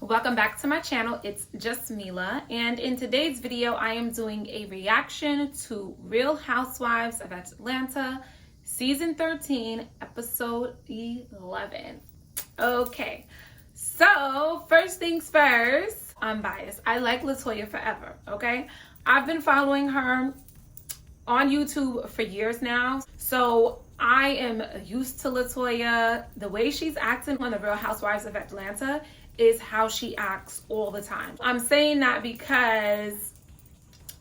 Welcome back to my channel. It's JusMeLah, and in today's video I am doing a reaction to Real Housewives of Atlanta season 13 episode 11. Okay, so first things first, I'm biased. I like Latoya forever, okay? I've been following her on YouTube for years now, so I am used to Latoya. The way she's acting on the Real Housewives of Atlanta is how she acts all the time. I'm saying that because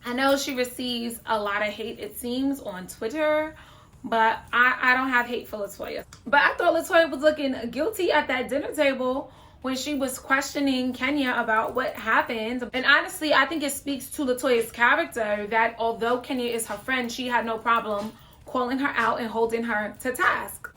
I know she receives a lot of hate, it seems, on Twitter, but I don't have hate for Latoya. But I thought Latoya was looking guilty at that dinner table when she was questioning Kenya about what happened. And honestly, I think it speaks to Latoya's character that although Kenya is her friend, she had no problem calling her out and holding her to task.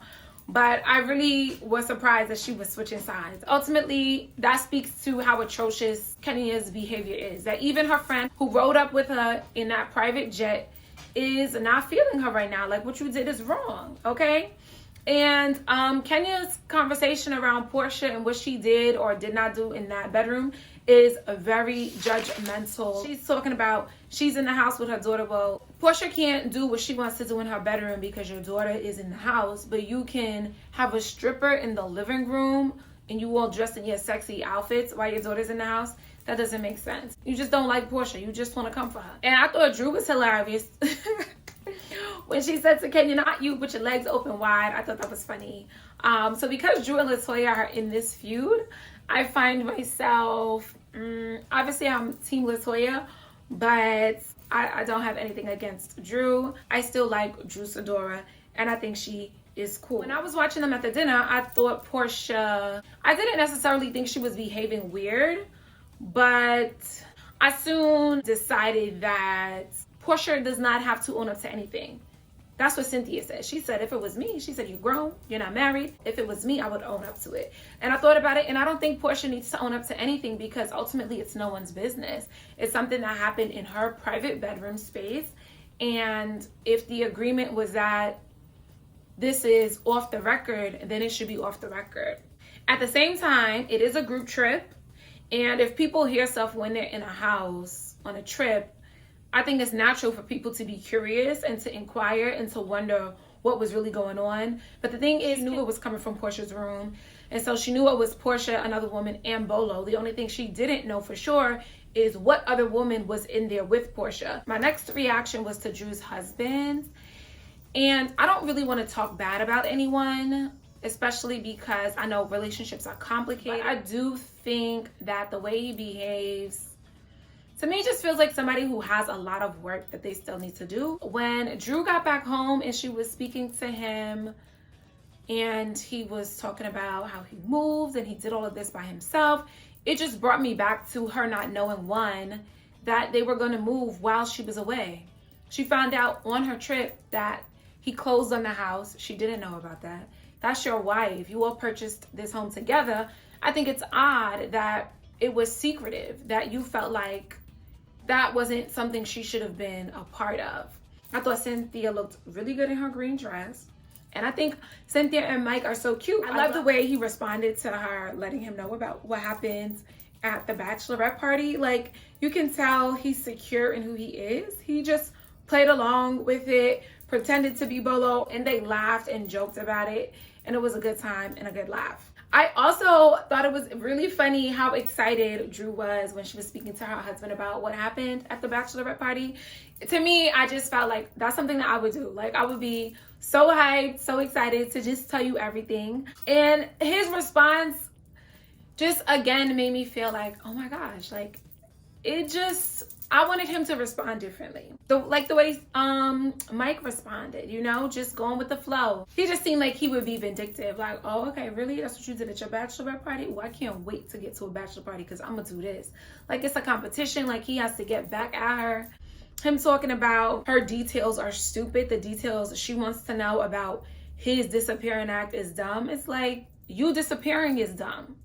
But I really was surprised that she was switching sides. Ultimately, that speaks to how atrocious Kenya's behavior is. That even her friend who rode up with her in that private jet is not feeling her right now. Like, what you did is wrong, okay? And Kenya's conversation around Porsha and what she did or did not do in that bedroom is very judgmental. She's talking about she's in the house with her daughter. Well, Porsha can't do what she wants to do in her bedroom because your daughter is in the house, but you can have a stripper in the living room and you all dressed in your sexy outfits while your daughter's in the house. That doesn't make sense. You just don't like Porsha. You just want to come for her. And I thought Drew was hilarious when she said to Kenya, "Not you, but your legs open wide." I thought that was funny. So because Drew and Latoya are in this feud, I find myself, obviously I'm Team Latoya, but I don't have anything against Drew. I still like Drew Sidora, and I think she is cool. When I was watching them at the dinner, I thought Porsha, I didn't necessarily think she was behaving weird, but I soon decided that Porsha does not have to own up to anything. That's what Cynthia said. She said, if it was me, she said, you're grown, you're not married. If it was me, I would own up to it. And I thought about it, and I don't think Porsha needs to own up to anything because ultimately it's no one's business. It's something that happened in her private bedroom space. And if the agreement was that this is off the record, then it should be off the record. At the same time, it is a group trip. And if people hear stuff when they're in a house on a trip, I think it's natural for people to be curious and to inquire and to wonder what was really going on. But the thing is, she knew it was coming from Porsha's room. And so she knew it was Porsha, another woman, and Bolo. The only thing she didn't know for sure is what other woman was in there with Porsha. My next reaction was to Drew's husband. And I don't really want to talk bad about anyone, especially because I know relationships are complicated. But I do think that the way he behaves, to me, it just feels like somebody who has a lot of work that they still need to do. When Drew got back home and she was speaking to him and he was talking about how he moved and he did all of this by himself, it just brought me back to her not knowing, one, that they were going to move while she was away. She found out on her trip that he closed on the house. She didn't know about that. That's your wife. You all purchased this home together. I think it's odd that it was secretive, that you felt like that wasn't something she should have been a part of. I thought Cynthia looked really good in her green dress. And I think Cynthia and Mike are so cute. I love the way he responded to her, letting him know about what happened at the bachelorette party. Like, you can tell he's secure in who he is. He just played along with it, pretended to be Bolo, and they laughed and joked about it. And it was a good time and a good laugh. I also thought it was really funny how excited Drew was when she was speaking to her husband about what happened at the bachelorette party. To me, I just felt like that's something that I would do. Like, I would be so hyped, so excited to just tell you everything. And his response just, again, made me feel like, oh my gosh, like, it just, I wanted him to respond differently. Like the way Mike responded, you know, just going with the flow. He just seemed like he would be vindictive. Like, oh, okay, really? That's what you did at your bachelorette party? Well, I can't wait to get to a bachelor party because I'm going to do this. Like, it's a competition. Like, he has to get back at her. Him talking about her details are stupid. The details she wants to know about his disappearing act is dumb. It's like, you disappearing is dumb.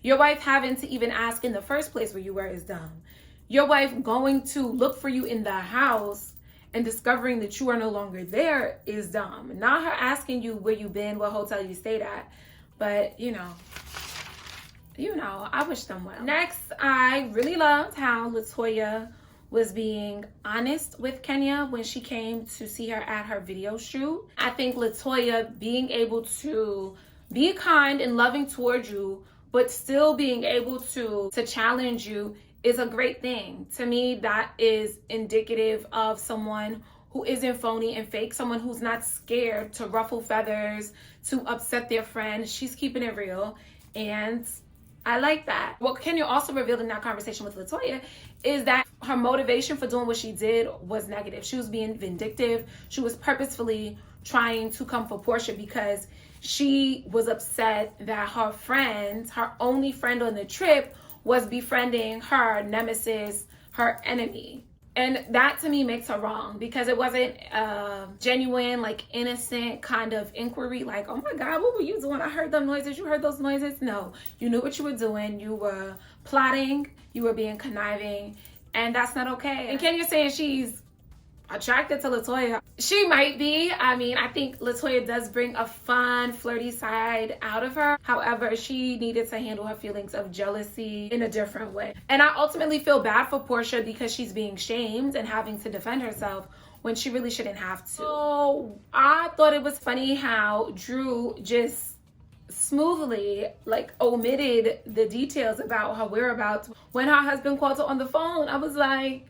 Your wife having to even ask in the first place where you were is dumb. Your wife going to look for you in the house and discovering that you are no longer there is dumb. Not her asking you where you been, what hotel you stayed at, but you know, I wish them well. Next, I really loved how LaToya was being honest with Kenya when she came to see her at her video shoot. I think LaToya being able to be kind and loving towards you, but still being able to challenge you is a great thing. To me, that is indicative of someone who isn't phony and fake, someone who's not scared to ruffle feathers, to upset their friend. She's keeping it real, and I like that. What Kenya also revealed in that conversation with LaToya is that her motivation for doing what she did was negative. She was being vindictive. She was purposefully trying to come for Porsha because she was upset that her friend, her only friend on the trip, was befriending her nemesis, her enemy. And that to me makes her wrong, because it wasn't a genuine, like innocent kind of inquiry. Like, oh my God, what were you doing? I heard them noises. You heard those noises? No, you knew what you were doing. You were plotting. You were being conniving. And that's not okay. And Kenya saying she's attracted to LaToya. She might be. I mean, I think LaToya does bring a fun, flirty side out of her. However, she needed to handle her feelings of jealousy in a different way. And I ultimately feel bad for Porsha because she's being shamed and having to defend herself when she really shouldn't have to. So I thought it was funny how Drew just smoothly like omitted the details about her whereabouts when her husband called her on the phone. I was like,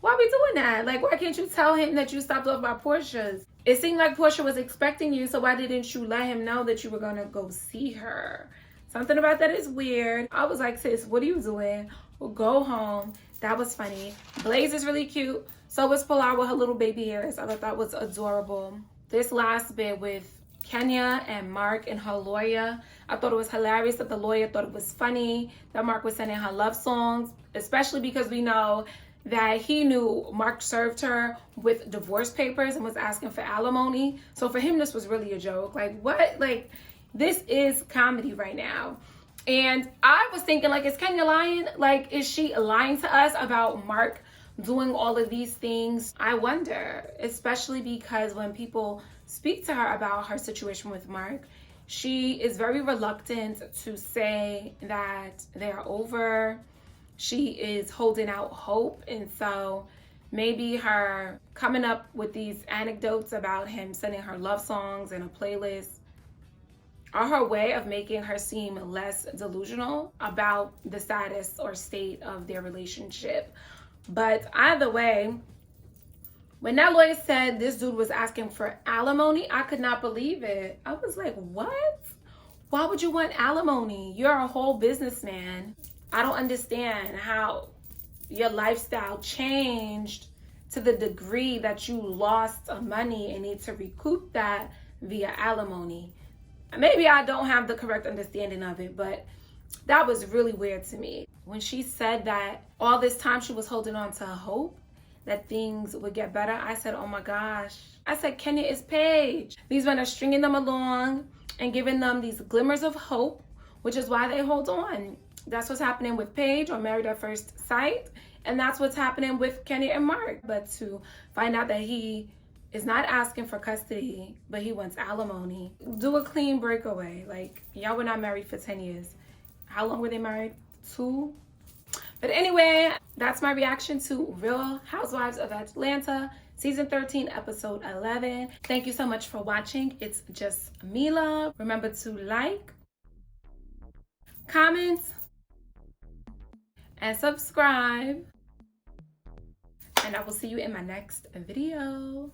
why are we doing that? Like, why can't you tell him that you stopped off by Porsha's? It seemed like Porsha was expecting you, so why didn't you let him know that you were gonna go see her? Something about that is weird. I was like, sis, what are you doing? Well, go home. That was funny. Blaze is really cute. So was Pilar with her little baby hairs. I thought that was adorable. This last bit with Kenya and Mark and her lawyer, I thought it was hilarious that the lawyer thought it was funny that Mark was sending her love songs, especially because we know that he knew Mark served her with divorce papers and was asking for alimony. So for him, this was really a joke. Like, what? Like, this is comedy right now. And I was thinking, like, is Kenya lying? Like, is she lying to us about Mark doing all of these things? I wonder, especially because when people speak to her about her situation with Mark, she is very reluctant to say that they're over. She is holding out hope. And so maybe her coming up with these anecdotes about him sending her love songs and a playlist are her way of making her seem less delusional about the status or state of their relationship. But either way, when that lawyer said this dude was asking for alimony, I could not believe it. I was like, what? Why would you want alimony? You're a whole businessman. I don't understand how your lifestyle changed to the degree that you lost money and need to recoup that via alimony. Maybe I don't have the correct understanding of it, but that was really weird to me. When she said that all this time she was holding on to hope that things would get better, I said, oh my gosh. I said, Kenya is Paige. These men are stringing them along and giving them these glimmers of hope, which is why they hold on. That's what's happening with Paige on Married at First Sight. And that's what's happening with Kenya and Mark. But to find out that he is not asking for custody, but he wants alimony. Do a clean breakaway. Like, y'all were not married for 10 years. How long were they married? 2? But anyway, that's my reaction to Real Housewives of Atlanta, Season 13, Episode 11. Thank you so much for watching. It's JusMeLah. Remember to like, comment, and subscribe. And I will see you in my next video.